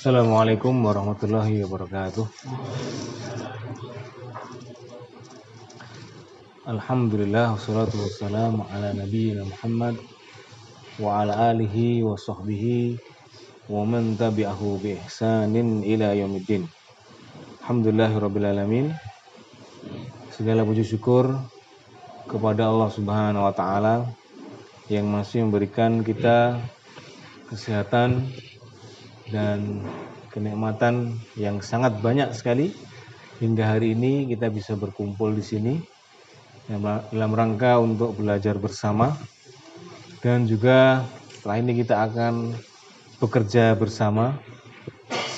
Assalamualaikum warahmatullahi wabarakatuh. Alhamdulillah wassalatu wassalamu ala nabiyyina Muhammad wa ala alihi wa sahbihi wa man tabi'ahu bi ihsanin ila yaumiddin. Alhamdulillahirabbil alamin. Segala puji syukur kepada Allah Subhanahu wa taala yang masih memberikan kita kesehatan dan kenikmatan yang sangat banyak sekali hingga hari ini kita bisa berkumpul di sini dalam rangka untuk belajar bersama, dan juga setelah ini kita akan bekerja bersama.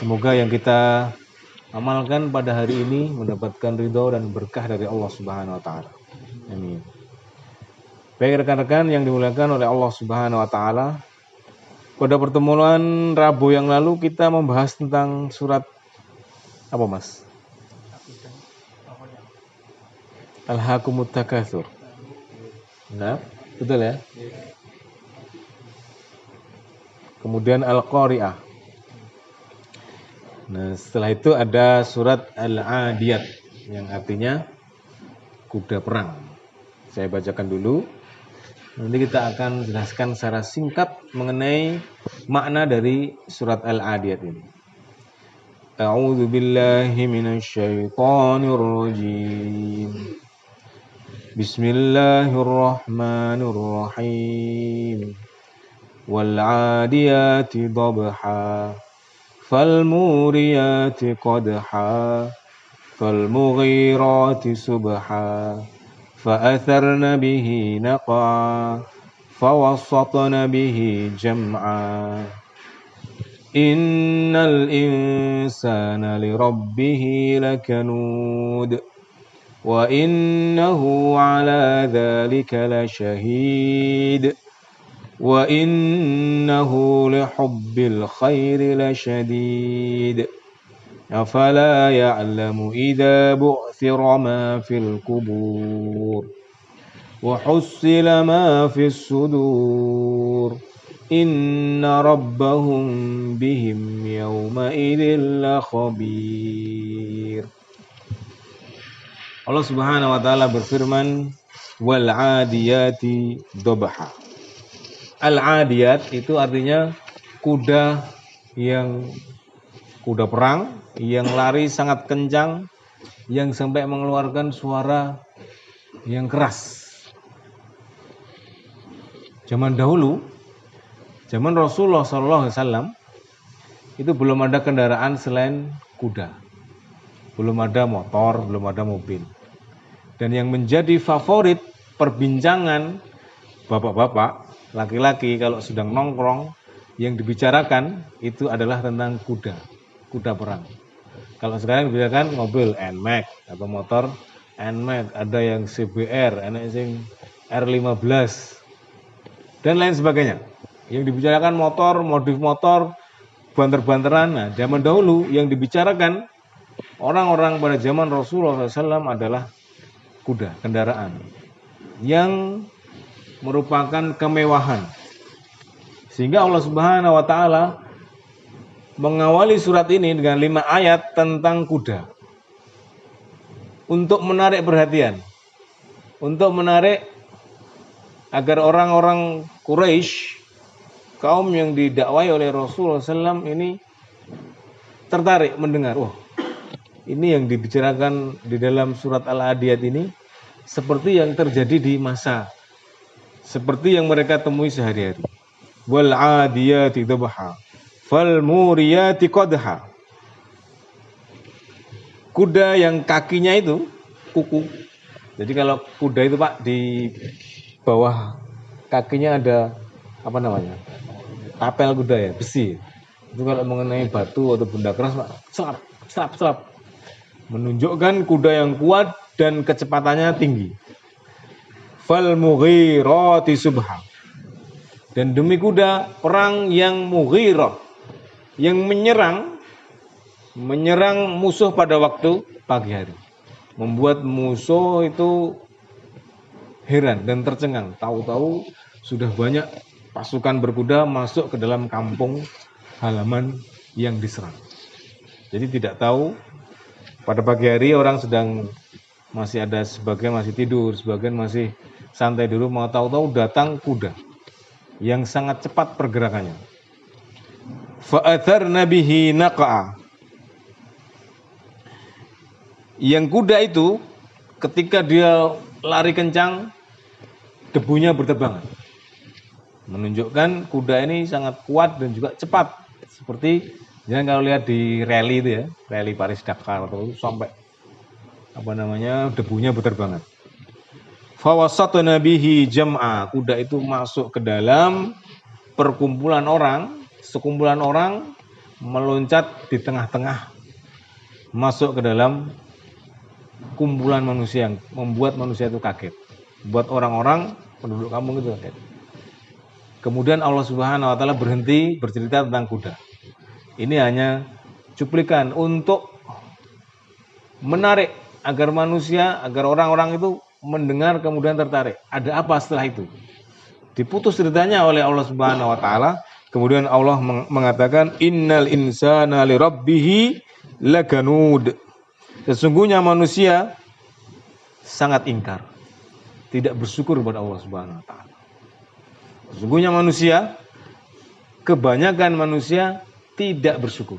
Semoga yang kita amalkan pada hari ini mendapatkan ridho dan berkah dari Allah Subhanahu wa taala. Amin. Baik rekan-rekan yang dimuliakan oleh Allah Subhanahu wa taala, pada pertemuan Rabu yang lalu kita membahas tentang surat apa, Mas? Alhaakumut Takatsur. Nah, betul ya? Kemudian Al-Qari'ah. Nah, setelah itu ada surat Al-Adiyat yang artinya kuda perang. Saya bacakan dulu. Nanti kita akan jelaskan secara singkat mengenai makna dari surat Al-Adiyat ini. A'udzu billahi minasyaitonir rajim. Bismillahirrahmanirrahim. Wal 'adiyati dhabha fal muriyati qadha fal mughirati subha فأثرن به نقعا فوسطن به جمعا إن الإنسان لربه لكنود وإنه على ذلك لشهيد وإنه لحب الخير لشديد أفلا يعلم إذا بعثر ما في القبور وحصل ما في الصدور إن ربهم بهم يومئذ لخبير. Allah Subhanahu wa taala berfirman, wal 'adiyati dhabha. Al-'adiyat itu artinya kuda perang yang lari sangat kencang, yang sampai mengeluarkan suara yang keras. Zaman dahulu, zaman Rasulullah SAW, itu belum ada kendaraan selain kuda. Belum ada motor, belum ada mobil. Dan yang menjadi favorit perbincangan bapak-bapak, laki-laki kalau sedang nongkrong, yang dibicarakan itu adalah tentang kuda perang. Kalau sekarang dibicarakan mobil NMAX atau motor NMAX, ada yang CBR, ada yang R15 dan lain sebagainya. Yang dibicarakan motor, modif motor, banter-banteran. Nah, zaman dahulu yang dibicarakan orang-orang pada zaman Rasulullah SAW adalah kuda, kendaraan yang merupakan kemewahan. Sehingga Allah Subhanahu wa taala mengawali surat ini dengan 5 ayat tentang kuda untuk menarik perhatian, untuk menarik agar orang-orang Quraisy, kaum yang didakwai oleh Rasulullah SAW ini tertarik mendengar. Wah, ini yang dibicarakan di dalam surat Al-Adiyat ini seperti yang terjadi di masa, seperti yang mereka temui sehari-hari. Wal 'adiyati dhabha fal muriyati qadha. Kuda yang kakinya itu kuku. Jadi kalau kuda itu Pak, di bawah kakinya ada apa namanya? Tapel kuda ya, besi. Itu kalau mengenai batu atau benda keras Pak, selap. Menunjukkan kuda yang kuat dan kecepatannya tinggi. Fal mughirati subha. Dan demi kuda perang yang mughirah, yang menyerang musuh pada waktu pagi hari, membuat musuh itu heran dan tercengang. Tahu-tahu sudah banyak pasukan berkuda masuk ke dalam kampung halaman yang diserang. Jadi tidak tahu, pada pagi hari orang sedang masih ada, sebagian masih tidur, sebagian masih santai dulu, mau tahu-tahu datang kuda yang sangat cepat pergerakannya. Fa'atharna bihi naqa'a. Yang kuda itu ketika dia lari kencang, debunya berterbangan. Menunjukkan kuda ini sangat kuat dan juga cepat. Seperti jangan kalau lihat di rally itu ya, rally Paris Dakar atau sampai debunya berterbangan. Fawasatna bihi jam'a. Kuda itu masuk ke dalam perkumpulan orang, sekumpulan orang meloncat di tengah-tengah, masuk ke dalam kumpulan manusia yang membuat manusia itu kaget. Buat orang-orang penduduk kampung itu kaget. Kemudian Allah Subhanahu wa taala berhenti bercerita tentang kuda. Ini hanya cuplikan untuk menarik agar manusia, agar orang-orang itu mendengar kemudian tertarik. Ada apa setelah itu? Diputus ceritanya oleh Allah Subhanahu wa taala. Kemudian Allah mengatakan innal insana li rabbih lakanud. Sesungguhnya manusia sangat ingkar, tidak bersyukur kepada Allah Subhanahu wa taala. Sesungguhnya manusia, kebanyakan manusia tidak bersyukur.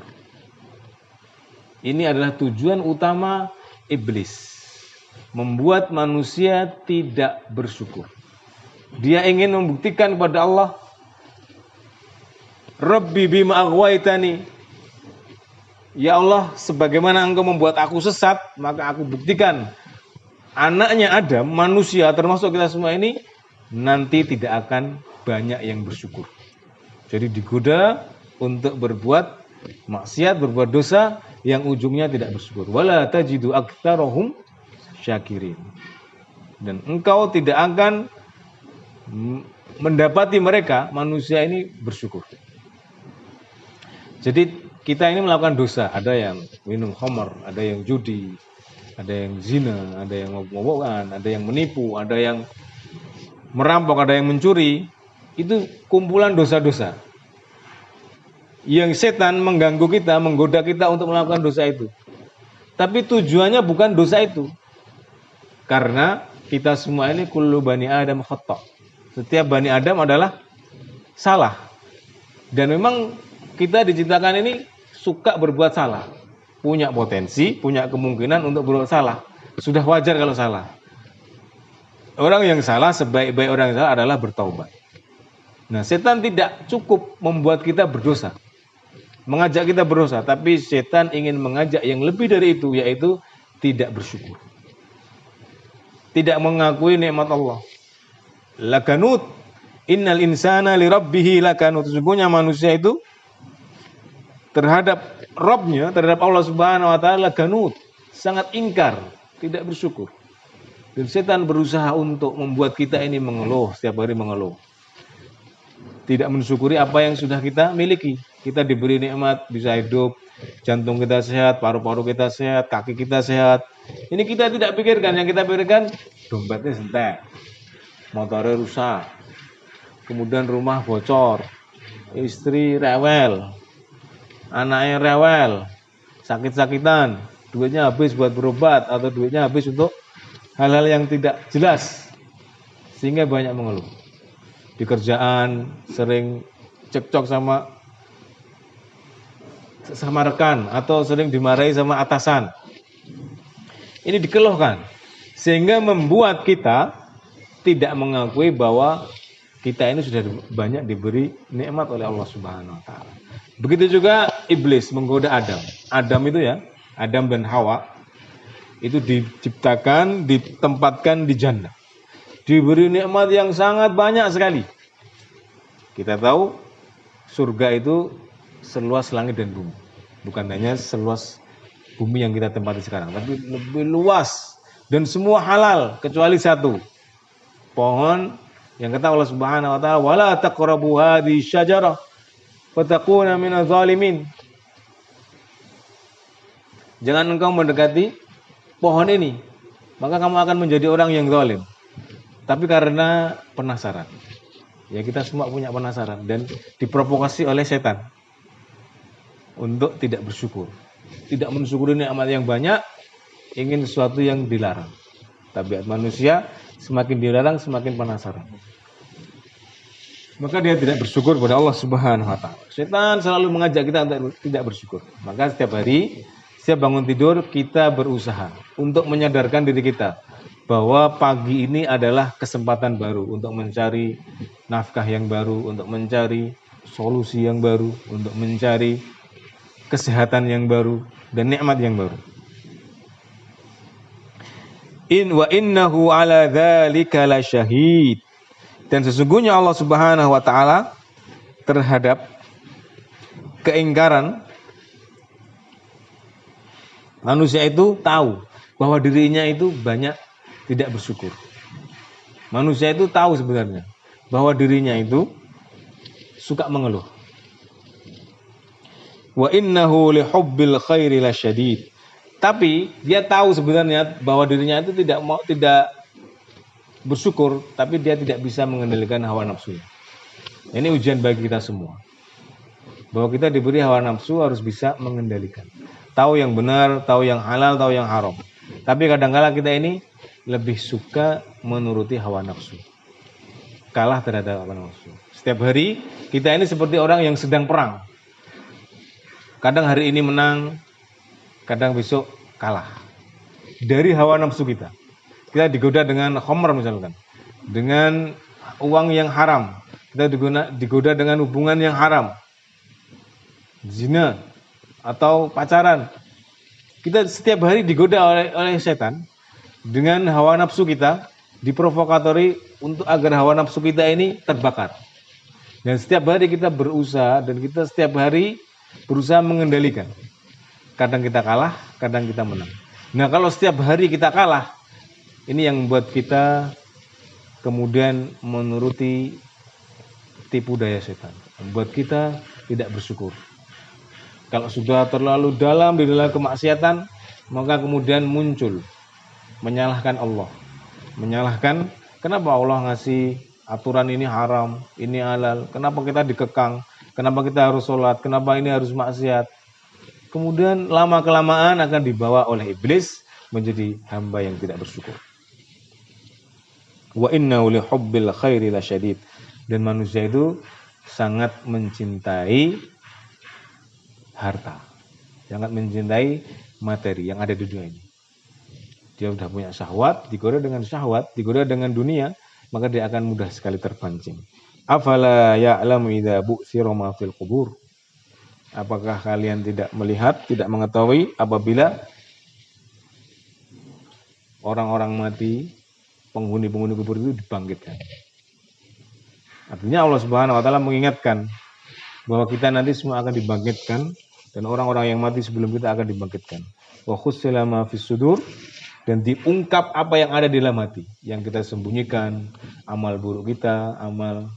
Ini adalah tujuan utama iblis, membuat manusia tidak bersyukur. Dia ingin membuktikan kepada Allah, Rabbi bima aghwaytani, ya Allah, sebagaimana engkau membuat aku sesat, maka aku buktikan anaknya Adam, manusia termasuk kita semua ini, nanti tidak akan banyak yang bersyukur. Jadi digoda untuk berbuat maksiat, berbuat dosa yang ujungnya tidak bersyukur. Wala tajidu aktsarahum syakirin. Dan engkau tidak akan mendapati mereka manusia ini bersyukur. Jadi kita ini melakukan dosa, ada yang minum khamar, ada yang judi, ada yang zina, ada yang mabuk-mabukan, ada yang menipu, ada yang merampok, ada yang mencuri. Itu kumpulan dosa-dosa yang setan mengganggu kita, menggoda kita untuk melakukan dosa itu. Tapi tujuannya bukan dosa itu. Karena kita semua ini kullu bani Adam khata'. Setiap bani Adam adalah salah. Dan memang kita diciptakan ini suka berbuat salah. Punya potensi, punya kemungkinan untuk berbuat salah. Sudah wajar kalau salah. Orang yang salah, sebaik-baik orang yang salah adalah bertaubat. Nah, setan tidak cukup membuat kita berdosa, mengajak kita berdosa, tapi setan ingin mengajak yang lebih dari itu, yaitu tidak bersyukur, tidak mengakui nikmat Allah. Lakanut, innal insana li rabbih lakanut. Sesungguhnya manusia itu terhadap Rabbnya, terhadap Allah Subhanahu wa taala lakanut, sangat ingkar, tidak bersyukur. Dan setan berusaha untuk membuat kita ini mengeluh, setiap hari mengeluh. Tidak mensyukuri apa yang sudah kita miliki. Kita diberi nikmat, bisa hidup, jantung kita sehat, paru-paru kita sehat, kaki kita sehat. Ini kita tidak pikirkan, yang kita pikirkan dompetnya sentek, motornya rusak, kemudian rumah bocor, istri rewel, anaknya rewel, sakit-sakitan, duitnya habis buat berobat atau duitnya habis untuk hal-hal yang tidak jelas, sehingga banyak mengeluh. Di kerjaan sering cekcok sama rekan atau sering dimarahi sama atasan. Ini dikeluhkan sehingga membuat kita tidak mengakui bahwa kita ini sudah banyak diberi nikmat oleh Allah Subhanahu wa taala. Begitu juga iblis menggoda Adam. Adam itu ya, Adam dan Hawa itu diciptakan, ditempatkan di jannah. Diberi nikmat yang sangat banyak sekali. Kita tahu surga itu seluas langit dan bumi. Bukan hanya seluas bumi yang kita tempati sekarang, tapi lebih luas dan semua halal kecuali satu. Pohon yang kata Allah Subhanahu wa taala, "Wala taqrabu hadhihi syajarah fatakuna minadh dhalimin." Jangan engkau mendekati pohon ini, maka kamu akan menjadi orang yang zalim. Tapi karena penasaran, ya kita semua punya penasaran dan diprovokasi oleh setan. untuk tidak bersyukur. Tidak mensyukuri nikmat yang banyak, ingin sesuatu yang dilarang. Tabiat manusia semakin dilarang semakin penasaran. Maka dia tidak bersyukur kepada Allah Subhanahu wa taala. Setan selalu mengajak kita untuk tidak bersyukur. Maka setiap hari, setiap bangun tidur kita berusaha untuk menyadarkan diri kita bahwa pagi ini adalah kesempatan baru untuk mencari nafkah yang baru, untuk mencari solusi yang baru, untuk mencari kesehatan yang baru dan nikmat yang baru. Wa innahu ala dzalika lasyahid. Dan sesungguhnya Allah Subhanahu wa taala terhadap keingkaran manusia itu tahu bahwa dirinya itu banyak tidak bersyukur. Manusia itu tahu sebenarnya bahwa dirinya itu suka mengeluh. Wa innahu lihubbil khairi lasyadid. Tapi dia tahu sebenarnya bahwa dirinya itu tidak bersyukur, tapi dia tidak bisa mengendalikan hawa nafsu. Ini ujian bagi kita semua. Bahwa kita diberi hawa nafsu harus bisa mengendalikan. Tahu yang benar, tahu yang halal, tahu yang haram. Tapi kadang-kala kita ini lebih suka menuruti hawa nafsu. Kalah terhadap hawa nafsu. Setiap hari kita ini seperti orang yang sedang perang. Kadang hari ini menang, kadang besok kalah. Dari hawa nafsu kita. Kita digoda dengan khamr misalkan, dengan uang yang haram, kita digoda dengan hubungan yang haram, zina atau pacaran. Kita setiap hari digoda oleh setan dengan hawa nafsu kita, diprovokatori untuk agar hawa nafsu kita ini terbakar. Dan setiap hari kita berusaha dan kita setiap hari berusaha mengendalikan. Kadang kita kalah, kadang kita menang. Nah, kalau setiap hari kita kalah, ini yang membuat kita kemudian menuruti tipu daya setan. Membuat kita tidak bersyukur. Kalau sudah terlalu dalam di dalam kemaksiatan, maka kemudian muncul menyalahkan Allah. Menyalahkan kenapa Allah ngasih aturan ini haram, ini halal, kenapa kita dikekang, kenapa kita harus sholat, kenapa ini harus maksiat. Kemudian lama-kelamaan akan dibawa oleh iblis menjadi hamba yang tidak bersyukur. Wa innahu lihubbil khairi lasyadid. Dan manusia itu sangat mencintai harta, sangat mencintai materi yang ada di dunia ini. Dia sudah punya syahwat, digoda dengan syahwat, digoda dengan dunia, maka dia akan mudah sekali terpancing. Afala ya'lamu idza bu'thira ma fil qubur. Apakah kalian tidak melihat, tidak mengetahui apabila orang-orang mati, penghuni-penghuni kubur itu dibangkitkan. Artinya Allah Subhanahu wa taala mengingatkan bahwa kita nanti semua akan dibangkitkan dan orang-orang yang mati sebelum kita akan dibangkitkan. Wa khussila ma fis sudur, dan diungkap apa yang ada di dalam hati, yang kita sembunyikan, amal buruk kita, amal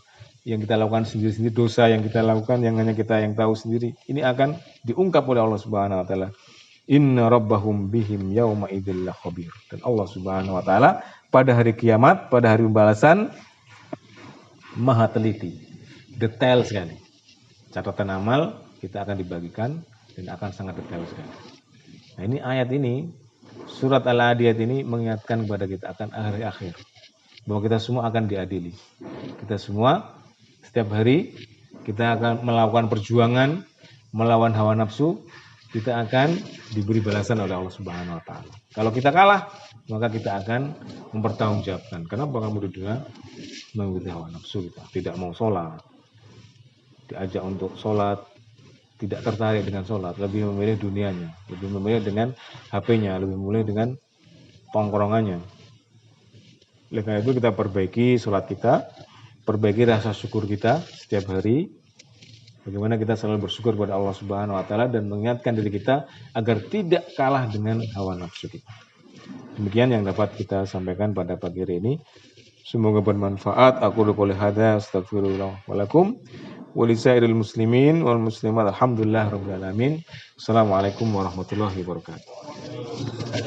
yang kita lakukan sendiri-sendiri, dosa yang kita lakukan yang hanya kita yang tahu sendiri. Ini akan diungkap oleh Allah Subhanahu wa taala. Inna rabbahum bihim yauma idzil khabir. Dan Allah Subhanahu wa taala pada hari kiamat, pada hari pembalasan maha teliti, detail sekali. Catatan amal kita akan dibagikan dan akan sangat detail sekali. Nah, ini ayat ini, surat Al-Adiyat ini mengingatkan kepada kita akan hari akhir, bahwa kita semua akan diadili. Kita semua setiap hari kita akan melakukan perjuangan melawan hawa nafsu, kita akan diberi balasan oleh Allah Subhanahu wa taala. Kalau kita kalah, maka kita akan mempertanggungjawabkan kenapa kamu di dunia mengikuti hawa nafsu kita, tidak mau sholat, diajak untuk sholat, tidak tertarik dengan sholat, lebih memilih dunianya, lebih memilih dengan HP-nya, lebih memilih dengan tongkrongannya. Oleh karena itu kita perbaiki sholat kita, perbaiki rasa syukur kita setiap hari. Bagaimana kita selalu bersyukur kepada Allah Subhanahu wa taala dan mengingatkan diri kita agar tidak kalah dengan hawa nafsu kita. Demikian yang dapat kita sampaikan pada pagi hari ini. Semoga bermanfaat. Aku qouli hadza astaghfirullah wa lakum wa lisairil muslimin wal muslimat. Alhamdulillah rabbil alamin. Assalamualaikum warahmatullahi wabarakatuh.